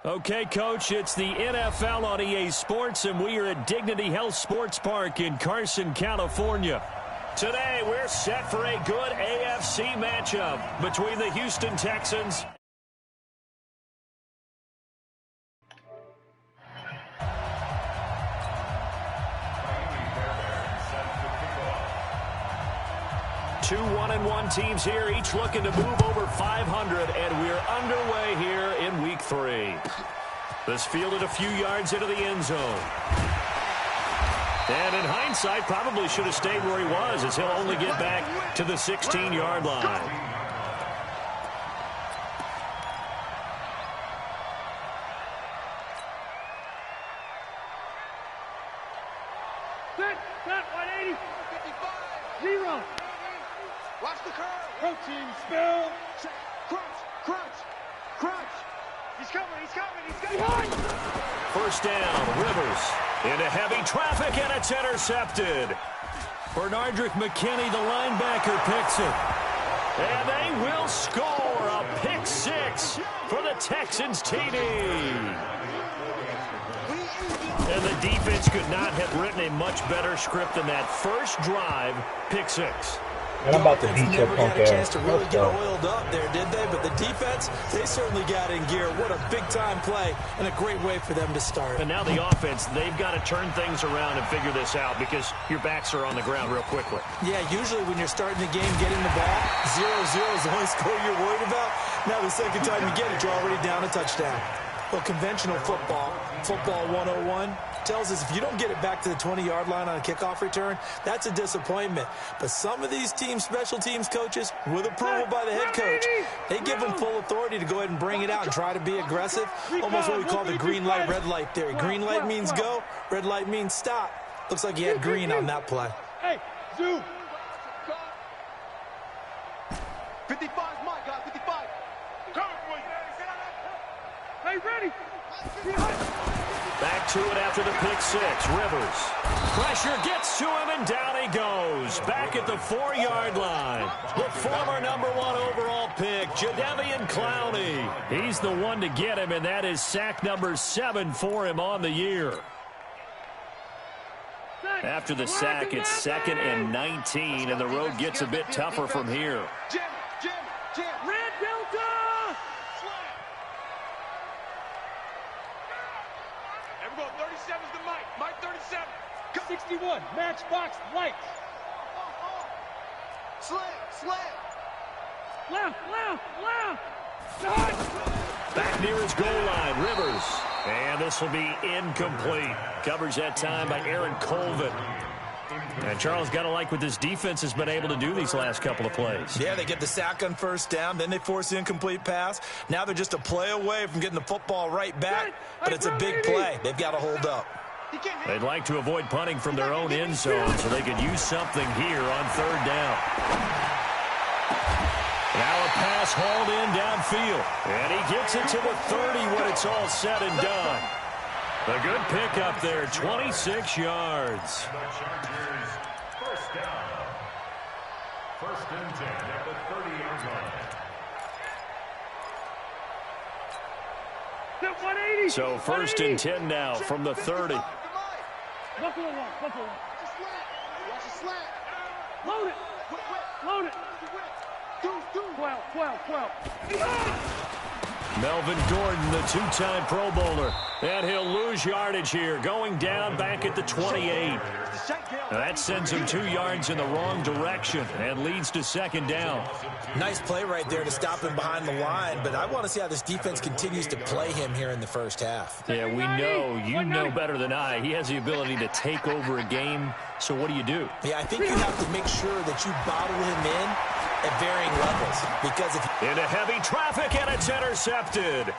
Okay, Coach, it's the NFL on EA Sports, and we are at Dignity Health Sports Park in Carson, California. Today, we're set for a good AFC matchup between the Houston Texans . Two 1-1 teams here, each looking to move over 500, and we're underway here in Week 3. This fielded a few yards into the end zone. And in hindsight, probably should have stayed where he was, as he'll only get back to the 16-yard line. Set, 180, 55, 0. Watch the curve. Protein spill. Crunch, crunch, crunch. He's coming. First down, Rivers. Into heavy traffic, and it's intercepted. Bernardrick McKinney, the linebacker, picks it. And they will score a pick six for the Texans TD. And the defense could not have written a much better script than that first drive, pick six. And I'm about to beat your never punk got a chance ass. to really get oiled up there, did they? But the defense, they certainly got in gear. What a big-time play and a great way for them to start. And now the offense, they've got to turn things around and figure this out because your backs are on the ground real quickly. Yeah, usually when you're starting the game, getting the ball, 0-0 is the only score you're worried about. Now the second time you get it, you're already down a touchdown. Well, conventional football 101, tells us if you don't get it back to the 20-yard line on a kickoff return, that's a disappointment. But some of these teams, special teams coaches, with approval by the head coach, they give them full authority to go ahead and bring it out and try to be aggressive. Almost what we call the green light, red light theory. Green light means go, red light means stop. Looks like he had green on that play. Hey, zoom. 55, my God, 55. Hey, ready. Back to it after the pick six. Rivers. Pressure gets to him, and down he goes. Back at the 4-yard line. The former #1 overall pick, Jadeveon Clowney. He's the one to get him, and that is sack number 7 for him on the year. After the sack, it's 2nd and 19, and the road gets a bit tougher from here. Jim. Red Delta. Everyone, 37's the Mike. Mike 37. 61, matchbox lights. Slam. Left. Back near his goal line, Rivers. And this will be incomplete. Coverage that time by Aaron Colvin. And Charles, got to like what this defense has been able to do these last couple of plays. Yeah, they get the sack on first down, then they force the incomplete pass. Now they're just a play away from getting the football right back, but it's a big play. They've got to hold up. They'd like to avoid punting from their own end zone so they could use something here on 3rd down. Now a pass hauled in downfield. And he gets it to the 30 when it's all said and done. A good pickup there, 26 yards. First down. 1st and 10 at the 30-yard line. So 1st and 10 now from the 30. Buffalo one. Watch the slant. Load it. 12. Melvin Gordon, the 2-time Pro Bowler. And he'll lose yardage here, going down back at the 28. That sends him 2 yards in the wrong direction and leads to 2nd down. Nice play right there to stop him behind the line, but I want to see how this defense continues to play him here in the first half. Yeah, we know, you know better than I. He has the ability to take over a game, so what do? Yeah, I think you have to make sure that you bottle him in at varying levels, because if into heavy traffic, and it's intercepted.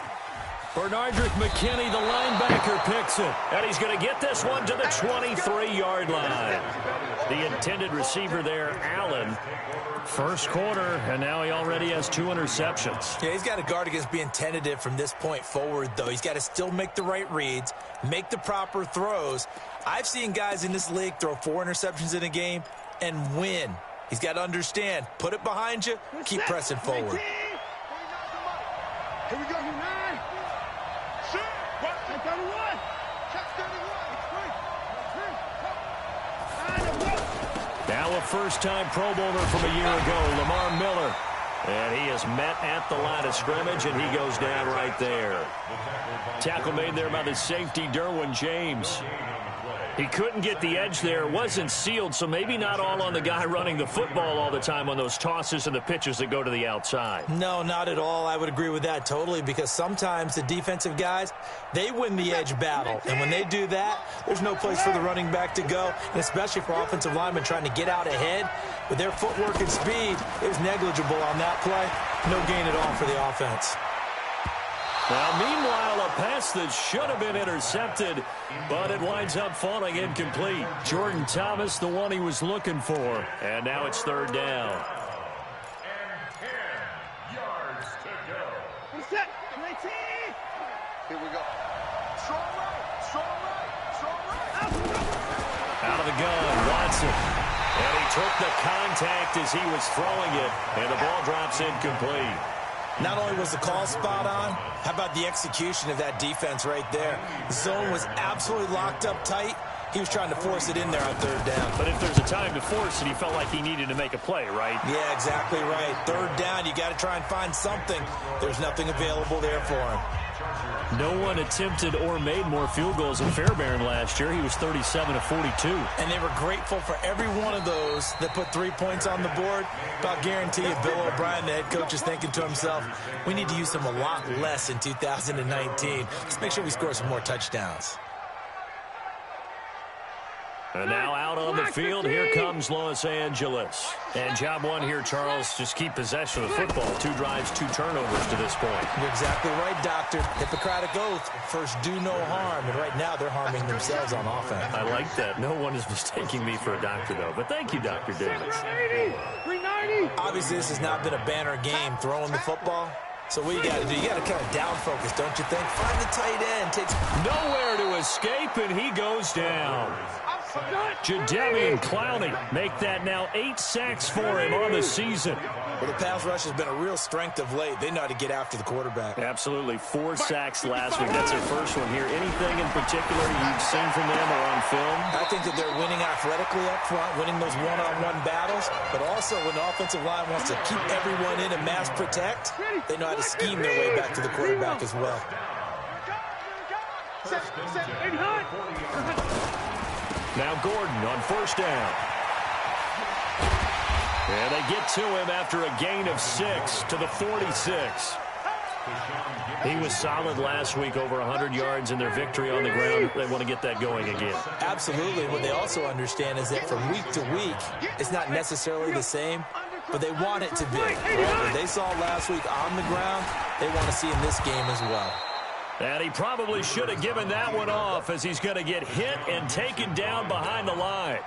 Bernardrick McKinney, the linebacker, picks it. And he's going to get this one to the 23-yard line. The intended receiver there, Allen. First quarter, and now he already has 2 interceptions. Yeah, he's got to guard against being tentative from this point forward, though. He's got to still make the right reads, make the proper throws. I've seen guys in this league throw 4 interceptions in a game and win. He's got to understand, put it behind you, keep pressing forward. Here we go, 9. Shoot! first-time Pro Bowler from a year ago, Lamar Miller. And he is met at the line of scrimmage, and he goes down right there. Tackle made there by the safety, Derwin James. He couldn't get the edge there. It wasn't sealed, so maybe not all on the guy running the football all the time on those tosses and the pitches that go to the outside. No, not at all. I would agree with that totally, because sometimes the defensive guys, they win the edge battle. And when they do that, there's no place for the running back to go, and especially for offensive linemen trying to get out ahead. With their footwork and speed, it was negligible on that play. No gain at all for the offense. Now, meanwhile, a pass that should have been intercepted, but it winds up falling incomplete. Jordan Thomas, the one he was looking for. And now it's third down. And 10 yards to go. Set. 19. Here we go. Strong right. Strong right. Strong right. Out of the gun, Watson. And he took the contact as he was throwing it, and the ball drops incomplete. Not only was the call spot on, how about the execution of that defense right there? The zone was absolutely locked up tight. He was trying to force it in there on third down. But if there's a time to force it, he felt like he needed to make a play, right? Yeah, exactly right. Third down, you got to try and find something. There's nothing available there for him. No one attempted or made more field goals in Fairbairn last year. He was 37 of 42. And they were grateful for every one of those that put 3 points on the board. But I'll guarantee you, Bill O'Brien, the head coach, is thinking to himself, we need to use them a lot less in 2019. Let's make sure we score some more touchdowns. And now out on the field, here comes Los Angeles. And job one here, Charles, just keep possession of the football. 2 drives, 2 turnovers to this point. You're exactly right, Doctor. Hippocratic oath, first do no harm. And right now they're harming themselves on offense. I like that. No one is mistaking me for a doctor, though. But thank you, Dr. Davis. 390. Obviously, this has not been a banner game throwing the football. So what you got to do, you got to kind of down focus, don't you think? Find the tight end. Takes nowhere to escape, and he goes down. Jadeveon Clowney make that now 8 sacks for him on the season. Well, the pass rush has been a real strength of late. They know how to get after the quarterback. Absolutely. 4 sacks last week. That's their first one here. Anything in particular you've seen from them or on film? I think that they're winning athletically up front, winning those one-on-one battles, but also when the offensive line wants to keep everyone in and mass protect, they know how to scheme their way back to the quarterback as well. Now Gordon on first down. And they get to him after a gain of 6 to the 46. He was solid last week, over 100 yards in their victory on the ground. They want to get that going again. Absolutely. What they also understand is that from week to week, it's not necessarily the same, but they want it to be. What they saw last week on the ground, they want to see in this game as well. And he probably should have given that one off, as he's going to get hit and taken down behind the line.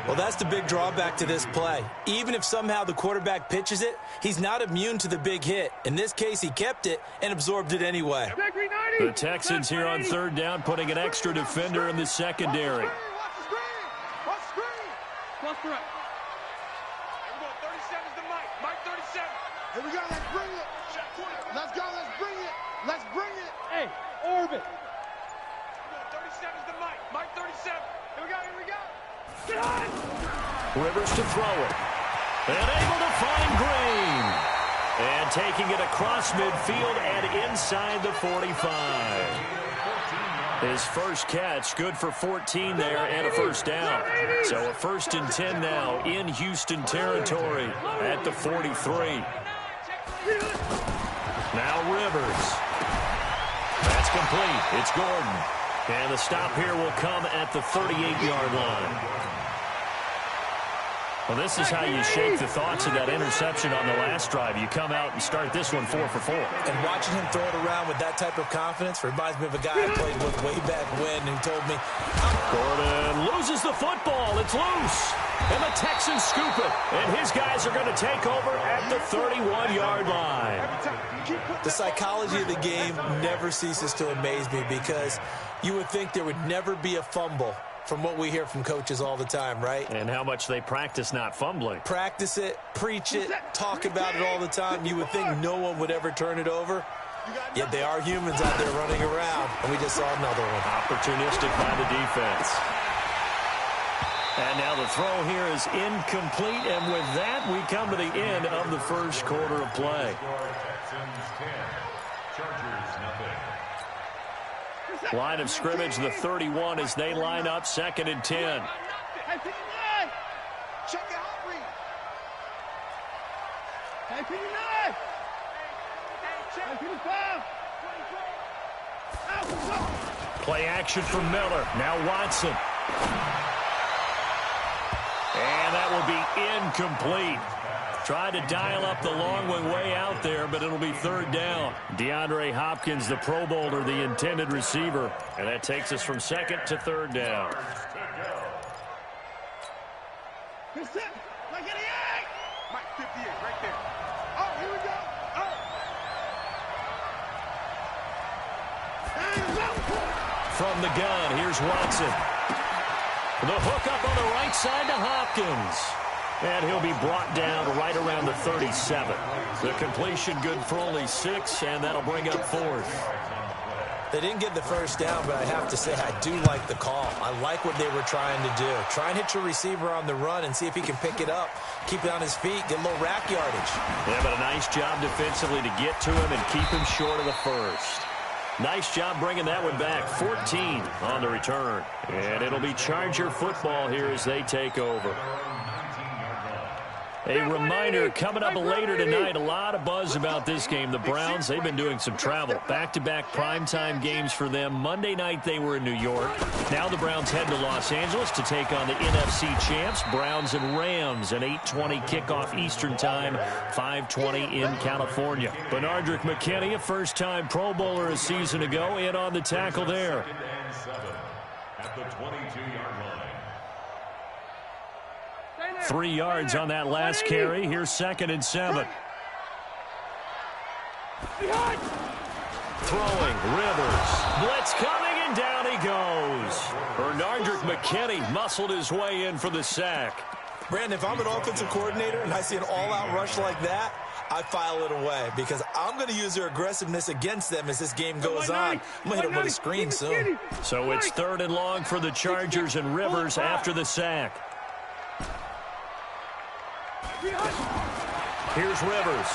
Well, that's the big drawback to this play. Even if somehow the quarterback pitches it, he's not immune to the big hit. In this case, he kept it and absorbed it anyway. The Texans here on third down, putting an extra defender in the secondary. Cross the right. Here we go. 37's the Mike. Mike 37. Here we go. Let's bring it. Let's go. Let's bring it. Let's bring it. Hey, orbit. 37's the Mike. Mike 37. Here we go. Here we go. Get on. Rivers to throw it. And able to find Green. And taking it across midfield and inside the 45. His first catch, good for 14 there and a first down. So a 1st and 10 now in Houston territory at the 43. Now Rivers. That's complete. It's Gordon. And the stop here will come at the 38-yard line. Well, this is how you shake the thoughts of that interception on the last drive. You come out and start this one 4 for 4. And watching him throw it around with that type of confidence reminds me of a guy I played with way back when who told me, Gordon loses the football. It's loose. And the Texans scoop it. And his guys are going to take over at the 31-yard line. the psychology of the game never ceases to amaze me, because you would think there would never be a fumble from what we hear from coaches all the time, right? And how much they practice not fumbling. Practice it, preach it, talk about it all the time. You would think no one would ever turn it over. Yet they are humans out there running around, and we just saw another one. Opportunistic by the defense. And now the throw here is incomplete, and with that, we come to the end of the first quarter of play. Texans 10, Chargers nothing. Line of scrimmage, the 31, as they line up 2nd and 10. Check it out, Reed. Play action from Miller. Now Watson. And that will be incomplete. Tried to dial up the long one way out there, but it'll be 3rd down. DeAndre Hopkins, the Pro Bowler, the intended receiver. And that takes us from 2nd to 3rd down. Mike 58, right there. Oh, here we go. From the gun, here's Watson. The hook up on the right side to Hopkins. And he'll be brought down right around the 37. The completion good for only 6, and that'll bring up 4th. They didn't get the first down, but I have to say I do like the call. I like what they were trying to do. Try and hit your receiver on the run and see if he can pick it up, keep it on his feet, get a little rack yardage. Yeah, but a nice job defensively to get to him and keep him short of the first. Nice job bringing that one back. 14 on the return. And it'll be Charger football here as they take over. A reminder, coming up later tonight, a lot of buzz about this game. The Browns, they've been doing some travel. Back-to-back primetime games for them. Monday night, they were in New York. Now the Browns head to Los Angeles to take on the NFC champs, Browns and Rams, an 8:20 kickoff Eastern time, 5:20 in California. Benardrick McKinney, a first-time Pro Bowler a season ago, in on the tackle there. At the 22-yard line. 3 yards on that last carry. Here's 2nd and 7. Throwing, Rivers. Blitz coming, and down he goes. Benardrick McKinney muscled his way in for the sack. Brandon, if I'm an offensive coordinator and I see an all-out rush like that, I file it away because I'm going to use their aggressiveness against them as this game goes on. I'm going to hit them with a screen soon. So it's 3rd and long for the Chargers, and Rivers after the sack. Here's Rivers.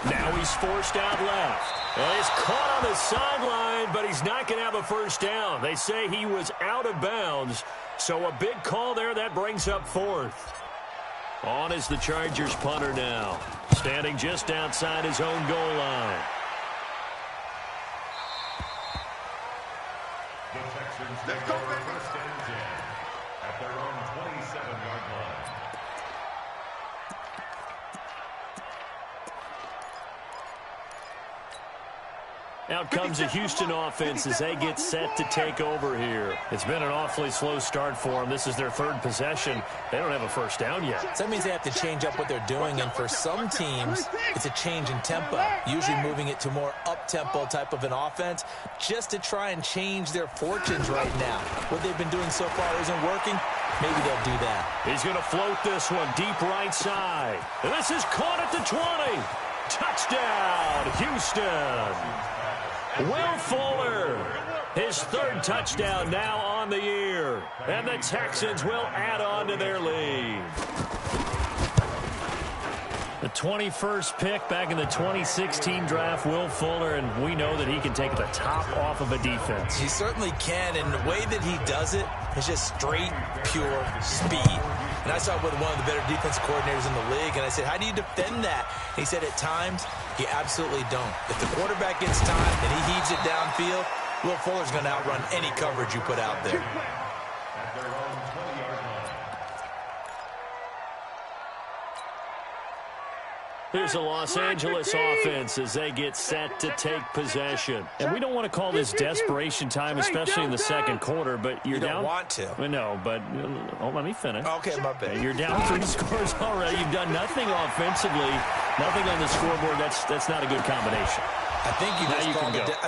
Now he's forced out left. And he's caught on the sideline, but he's not going to have a first down. They say he was out of bounds. So a big call there. That brings up 4th. On is the Chargers punter now. Standing just outside his own goal line. The Texans take over 1st and 10 at their own 27-yard line. Out comes the Houston offense as they get set to take over here. It's been an awfully slow start for them. This is their 3rd possession. They don't have a first down yet. So that means they have to change up what they're doing, and for some teams, it's a change in tempo, usually moving it to more up-tempo type of an offense just to try and change their fortunes right now. What they've been doing so far isn't working. Maybe they'll do that. He's going to float this one deep right side. And this is caught at the 20. Touchdown, Houston. Will Fuller, his 3rd touchdown now on the year. And the Texans will add on to their lead. The 21st pick back in the 2016 draft, Will Fuller, and we know that he can take the top off of a defense. He certainly can, and the way that he does it is just straight, pure speed. And I saw it with one of the better defense coordinators in the league, and I said, how do you defend that? And he said, at times, you absolutely don't. If the quarterback gets time and he heaves it downfield, Will Fuller's going to outrun any coverage you put out there. At their own 20-yard line. Here's the Los Angeles offense as they get set to take possession. And we don't want to call this desperation time, especially in the 2nd quarter, but you're down. You don't want to. No, but let me finish. Okay, my bad. You're down 3 scores already. You've done nothing offensively, nothing on the scoreboard. That's not a good combination. I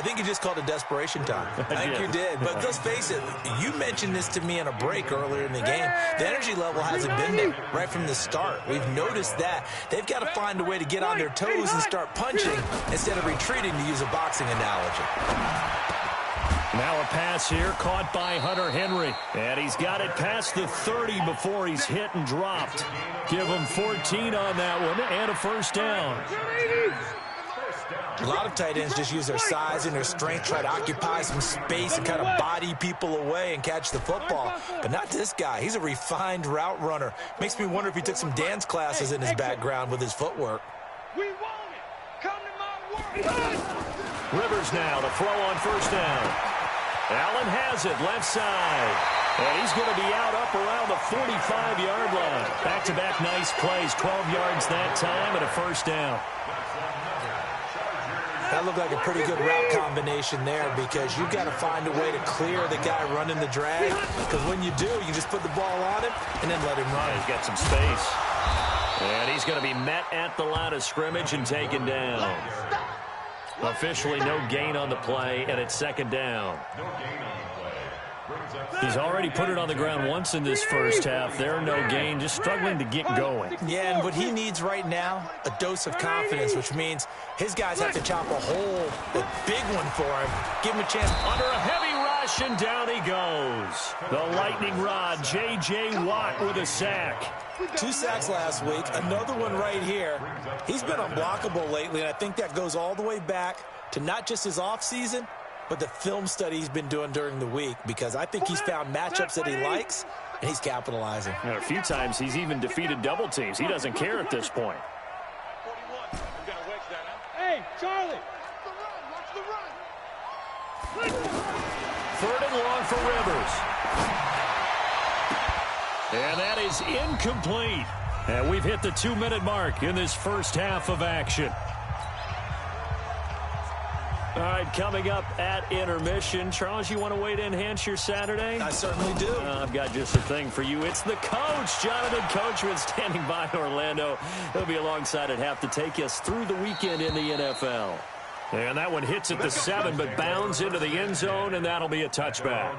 think you just called it desperation time. I think you did. But let's face it, you mentioned this to me in a break earlier in the game. The energy level hasn't been there right from the start. We've noticed that. They've got to find a way to get on their toes and start punching instead of retreating, to use a boxing analogy. Now a pass here caught by Hunter Henry. And he's got it past the 30 before he's hit and dropped. Give him 14 on that one and a first down. A lot of tight ends just use their size and their strength, try to occupy some space and kind of body people away and catch the football. But not this guy. He's a refined route runner. Makes me wonder if he took some dance classes in his background with his footwork. We want it. Come to my world. Rivers now to throw on first down. Allen has it, left side. And he's going to be out up around the 45-yard line. Back-to-back nice plays, 12 yards that time and a first down. That looked like a pretty good route combination there because you've got to find a way to clear the guy running the drag. Because when you do, you just put the ball on him and then let him run. He's got some space. And he's going to be met at the line of scrimmage and taken down. Officially no gain on the play, and it's second down. He's already put it on the ground once in this first half. There, no gain, just struggling to get going. Yeah, and what he needs right now, a dose of confidence, which means his guys have to chop a hole, a big one for him, give him a chance. Under a heavy rush, and down he goes. The lightning rod, J.J. Watt with a sack. 2 sacks last week, another one right here. He's been unblockable lately, and I think that goes all the way back to not just his offseason, but the film study he's been doing during the week, because I think he's found matchups that he likes, and he's capitalizing. And a few times he's even defeated double teams. He doesn't care at this point. Hey, Charlie. Third and long for Rivers. And that is incomplete. And we've hit the 2-minute mark in this first half of action. All right, coming up at intermission. Charles, you want to wait to enhance your Saturday? I certainly do. I've got just a thing for you. It's the coach, Jonathan Coachman, standing by in Orlando. He'll be alongside at half to take us through the weekend in the NFL. And that one hits at the 7, but bounds into the end zone, and that'll be a touchback.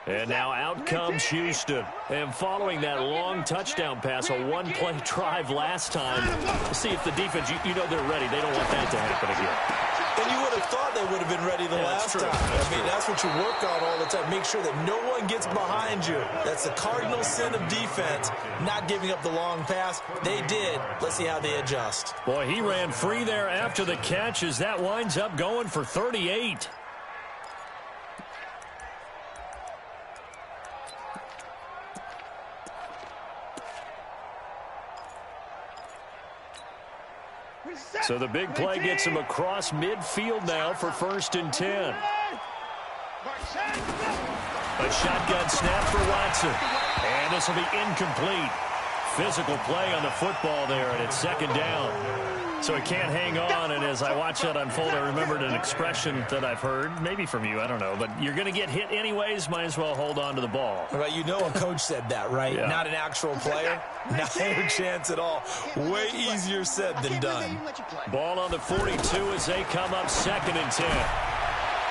And now out comes Houston. And following that long touchdown pass, a one-play drive last time, see if the defense, you know they're ready. They don't want that to happen again. And you would have thought they would have been ready the last time. I mean, that's what you work on all the time. Make sure that no one gets behind you. That's the cardinal sin of defense, not giving up the long pass. They did. Let's see how they adjust. Boy, he ran free there after the catch as that winds up going for 38. So the big play gets him across midfield now for 1st and 10. A shotgun snap for Watson. And this will be incomplete. Physical play on the football there, and it's 2nd down. So he can't hang on, and as I watch that unfold, I remembered an expression that I've heard, maybe from you, I don't know, but you're going to get hit anyways, might as well hold on to the ball. Well, you know a coach said that, right? Yeah. Not an actual player. Not a chance at all. Way easier said than done. Ball on the 42 as they come up 2nd and 10.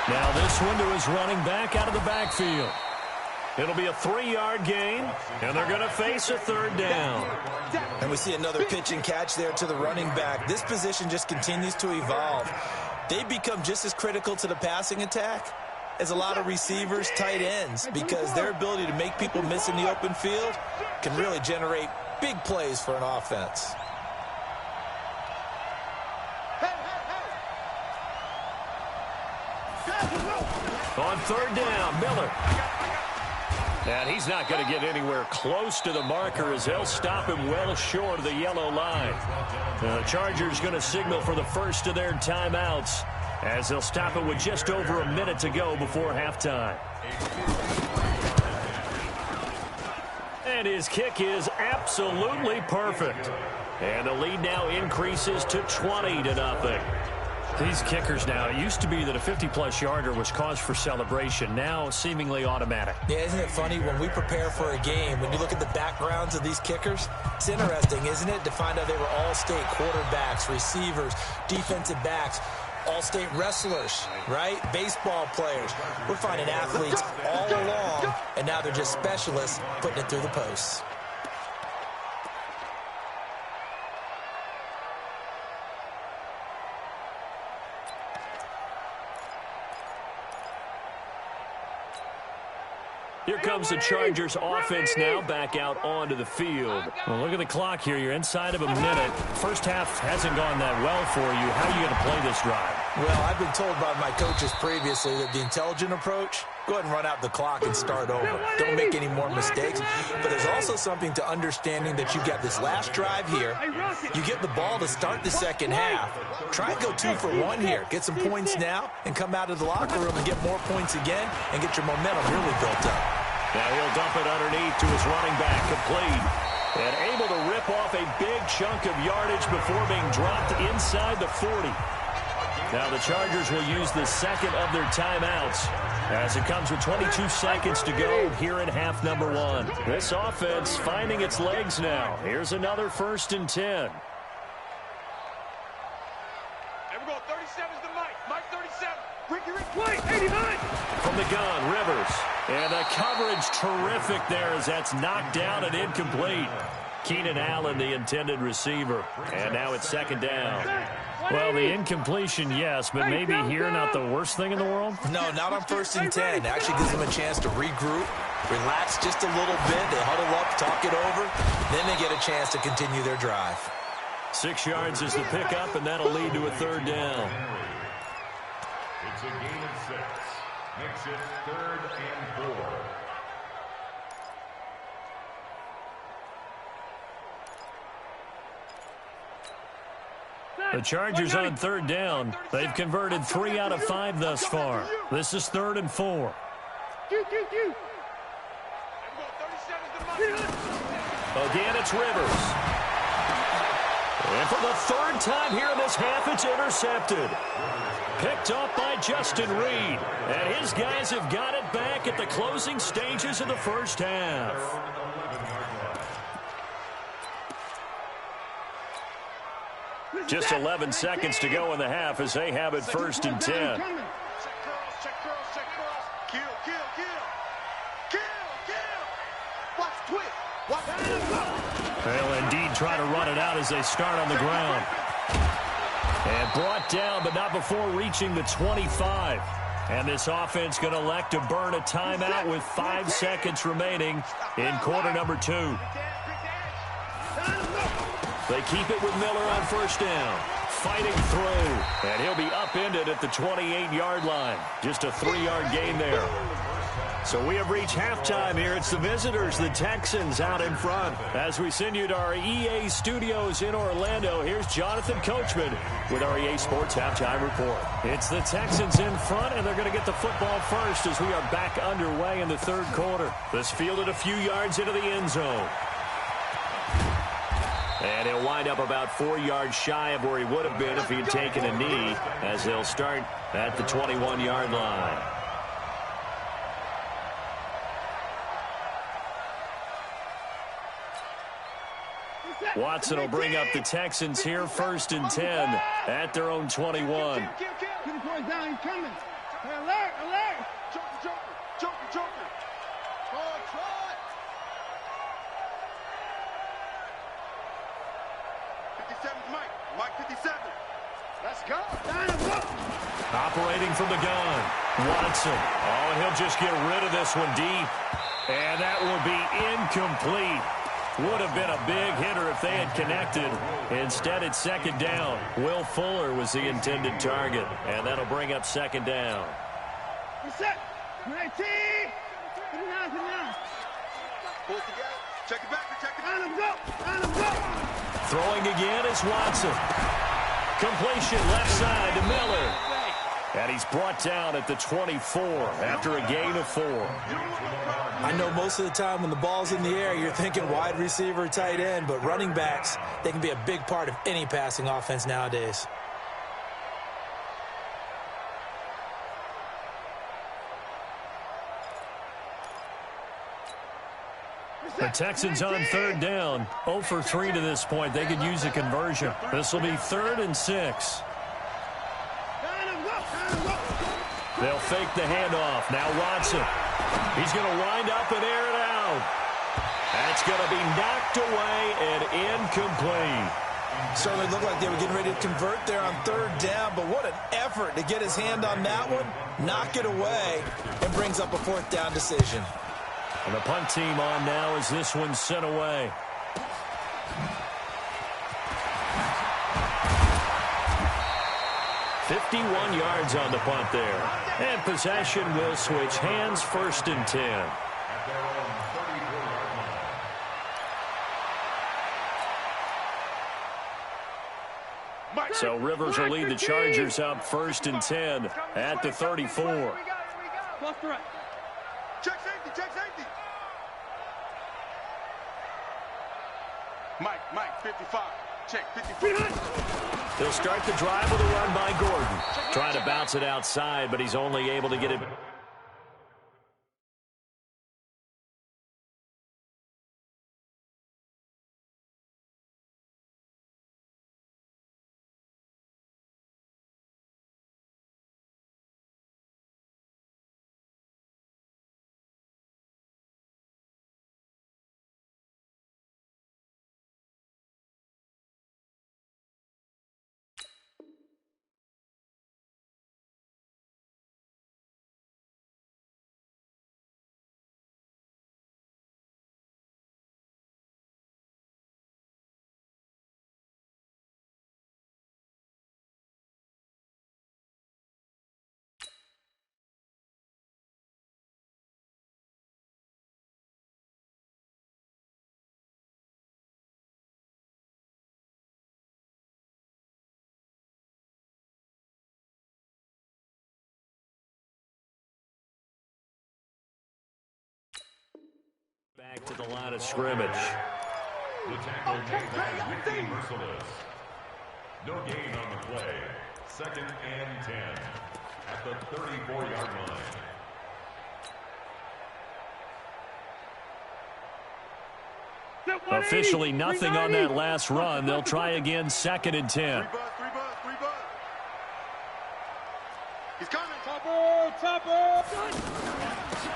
Now this window is running back out of the backfield. It'll be a 3-yard gain, and they're going to face a 3rd down. And we see another pitch and catch there to the running back. This position just continues to evolve. They become just as critical to the passing attack as a lot of receivers, tight ends, because their ability to make people miss in the open field can really generate big plays for an offense. On 3rd down, Miller. And he's not going to get anywhere close to the marker as they'll stop him well short of the yellow line. The Chargers going to signal for the first of their timeouts as they'll stop it with just over a minute to go before halftime. And his kick is absolutely perfect. And the lead now increases to 20-0. These kickers now, it used to be that a 50-plus yarder was cause for celebration. Now, seemingly automatic. Yeah, isn't it funny when we prepare for a game, when you look at the backgrounds of these kickers, it's interesting, isn't it, to find out they were all-state quarterbacks, receivers, defensive backs. all-state wrestlers, right? Baseball players. We're finding athletes all along, and now they're just specialists putting it through the posts. Here comes the Chargers offense now back out onto the field. Well, look at the clock here. You're inside of a minute. First half hasn't gone that well for you. How are you going to play this drive? Well, I've been told by my coaches previously that the intelligent approach, go ahead and run out the clock and start over. Don't make any more mistakes. But there's also something to understanding that you got this last drive here. You get the ball to start the second half. Try and go 2 for 1 here. Get some points now and come out of the locker room and get more points again and get your momentum really built up. Now he'll dump it underneath to his running back, complete. And able to rip off a big chunk of yardage before being dropped inside the 40. Now the Chargers will use the second of their timeouts as it comes with 22 seconds to go here in half number 1. This offense finding its legs now. Here's another 1st and 10. Here we go. 37's the Mike. Mike 37. Ricky, 89. From the gun, Rivers. And the coverage terrific there as that's knocked down and incomplete. Keenan Allen, the intended receiver. And now it's 2nd down. Well, the incompletion, yes, but maybe here not the worst thing in the world? No, not on 1st and 10. It actually gives them a chance to regroup, relax just a little bit. They huddle up, talk it over. Then they get a chance to continue their drive. 6 yards is the pickup, and that'll lead to a 3rd down. It's a gain of 6. Makes it 3rd and 4. The Chargers on 3rd down. They've converted 3 out of 5 thus far. This is 3rd and 4. Again, it's Rivers. And for the 3rd time here in this half, it's intercepted. Picked up by Justin Reed. And his guys have got it back at the closing stages of the first half. Just 11 seconds to go in the half as they have it 1st and 10. Check curls, check curls, check curls. Kill, kill, kill. Kill, kill. Watch twist. Watch. They'll indeed try to run it out as they start on the ground. And brought down, but not before reaching the 25. And this offense going to elect to burn a timeout with 5 seconds remaining in quarter number 2. They keep it with Miller on 1st down. Fighting through. And he'll be upended at the 28-yard line. Just a 3-yard gain there. So we have reached halftime here. It's the visitors, the Texans, out in front. As we send you to our EA studios in Orlando, here's Jonathan Coachman with our EA Sports Halftime Report. It's the Texans in front, and they're going to get the football first as we are back underway in the 3rd quarter. This fielded a few yards into the end zone. And he'll wind up about 4 yards shy of where he would have been if he had taken a knee, as they'll start at the 21-yard line. Watson will bring up the Texans here 1st and 10 at their own 21. Get the boys down. He's coming. Alert, alert. Joker, joker, joker, joker. Try, try. 57's Mike. Mike 57. Let's go. Operating from the gun. Watson. Oh, and he'll just get rid of this one deep. And that will be incomplete. Would have been a big hitter if they had connected. Instead, it's 2nd down. Will Fuller was the intended target. And that'll bring up 2nd down. Set. 19. Pull it together. Check it back. Check it back. Let him go. Let him go. Throwing again is Watson. Completion left side to Miller. And he's brought down at the 24 after a gain of 4. I know most of the time when the ball's in the air, you're thinking wide receiver, tight end, but running backs, they can be a big part of any passing offense nowadays. The Texans on 3rd down, 0 for 3 to this point. They could use a conversion. This will be 3rd and 6. They'll fake the handoff. Now Watson. He's going to wind up and air it out. That's going to be knocked away and incomplete. Certainly looked like they were getting ready to convert there on third down, but what an effort to get his hand on that one, knock it away, and brings up a fourth down decision. And the punt team on now as this one's sent away. .51 yards on the punt there. And possession will switch hands, 1st and 10. So Rivers will lead the Chargers up 1st and 10 at the 34. Check safety, check safety. Mike, 55. Check, 55. He'll start the drive with a run by Gordon. Trying to bounce it outside, but he's only able to get it. Back to the line of scrimmage. The tackle made by Ricky Merciless. No gain on the play. 2nd and 10 at the 34-yard line. Officially nothing on that last run. They'll try again 2nd and 10. Three bud. He's coming.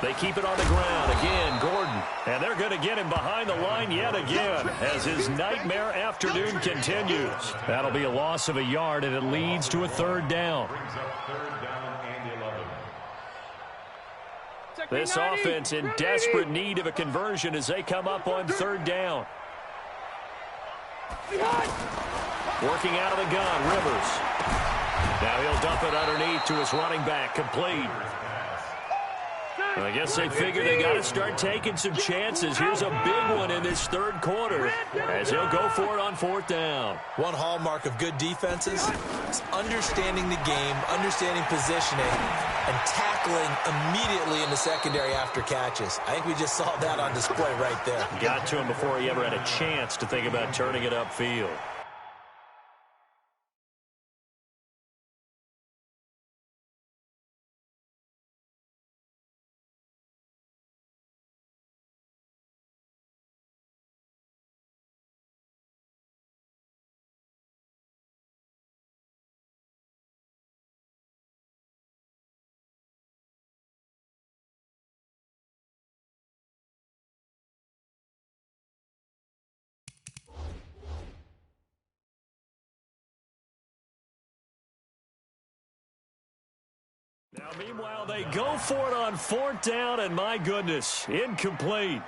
They keep it on the ground. Again, Gordon. And they're going to get him behind the line yet again as his nightmare afternoon continues. That'll be a loss of a yard, and it leads to a 3rd down. Brings up 3rd down and 11. This offense in desperate need of a conversion as they come up on 3rd down. Working out of the gun, Rivers. Now he'll dump it underneath to his running back, complete. I guess they figure they got to start taking some chances. Here's a big one in this 3rd quarter as he'll go for it on 4th down. One hallmark of good defenses is understanding the game, understanding positioning, and tackling immediately in the secondary after catches. I think we just saw that on display right there. Got to him before he ever had a chance to think about turning it upfield. Now, meanwhile, they go for it on 4th down, and my goodness, incomplete.